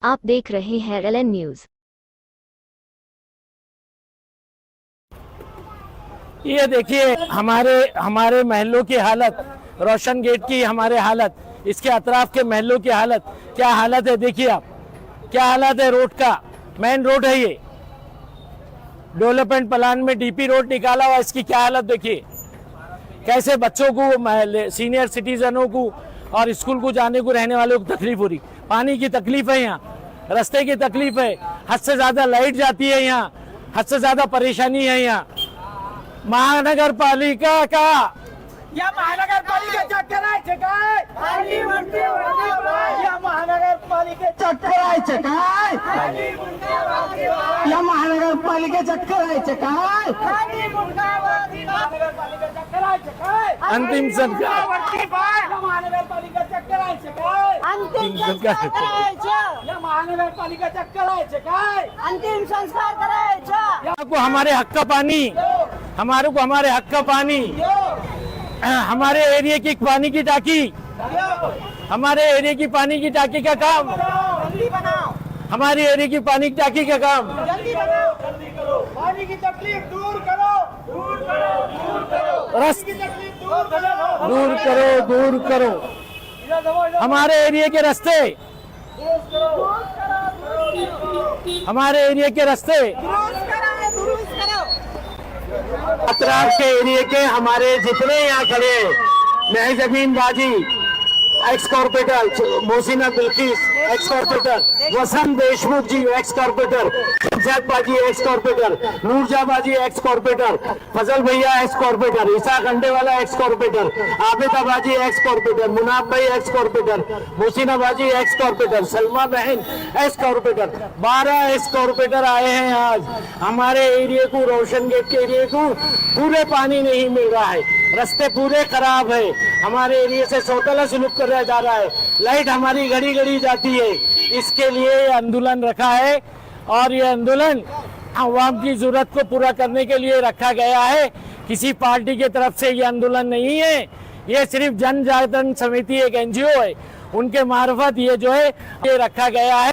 आप देख रहे हैं LN न्यूज। ये देखिए हमारे महलों की हालत, रोशन गेट की हमारे हालत, इसके अतराफ के महलों की हालत, क्या हालत है देखिए आप, क्या हालत है रोड का। मेन रोड है ये, डेवलपमेंट प्लान में डीपी रोड निकाला हुआ, इसकी क्या हालत देखिए। कैसे बच्चों को, सीनियर सिटीजनों को और स्कूल को जाने को रहने वालों को तकलीफ हो रही। पानी की तकलीफ है यहाँ, रास्ते की तकलीफ है, हद से ज्यादा लाइट जाती है यहाँ, हद से ज्यादा परेशानी है यहाँ। महानगर पालिका का या महानगर पालिका करायचं काय? या महानगर पालिकेचं करायचं काय? या महानगरपालिकेचं करायचं काय? अंतिम संस्कार, या महानगरपालिकेचं करायचं काय? अंतिम संस्कार, या महानगरपालिकेचं करायचं काय? अंतिम संस्कार करायचा। को हमारे हक का पानी, हमारे को हमारे हक का पानी, हमारे एरिया की पानी की टाकी, हमारे एरिया की पानी की टाकी का काम, जल्दी बनाओ, हमारी एरिया की पानी की टाकी का काम, जल्दी बनाओ, पानी की तकलीफ दूर करो, दूर करो, दूर करो, रस- की तकलीफ दूर करो, दूर करो, दूर करो। हमारे एरिया के रास्ते, हमारे एरिया के रास्ते, दुरुस्त करो, दुरुस्त करो। अतराफ के एरिया के हमारे जितने यहाँ खड़े महज अमीन बाजी ex corporator, Mohsina Bilkis ex corporator, Vasant Deshmukh ji ex corporator, Shamshad बाजी एक्स कॉर्पोरेटर, नूरजा बाजी एक्स कॉर्पोरेटर, फजल भैया ex corporator, Isaq Andewala ex corporator, Abida बाजी एक्स कॉर्पोरेटर, मुनाफ भाई एक्स कॉर्पोरेटर, मोहसिना बाजी एक्स कॉर्पोरेटर, सलमा बहन एक्स कॉर्पोरेटर, 12 एक्स कॉर्पोरेटर आए हैं आज। हमारे एरिया को, रोशन गेट के एरिया को पूरे पानी नहीं मिल रहा है, रास्ते पूरे खराब है, हमारे एरिया से सौतला सुलूक कराया जा रहा है, लाइट हमारी घड़ी घड़ी जाती है। इसके लिए आंदोलन रखा है और ये आंदोलन आवाम की जरूरत को पूरा करने के लिए रखा गया है। किसी पार्टी की तरफ से ये आंदोलन नहीं है, ये सिर्फ जन जागरण समिति एक NGO है, उनके मार्फत ये जो है ये रखा गया है।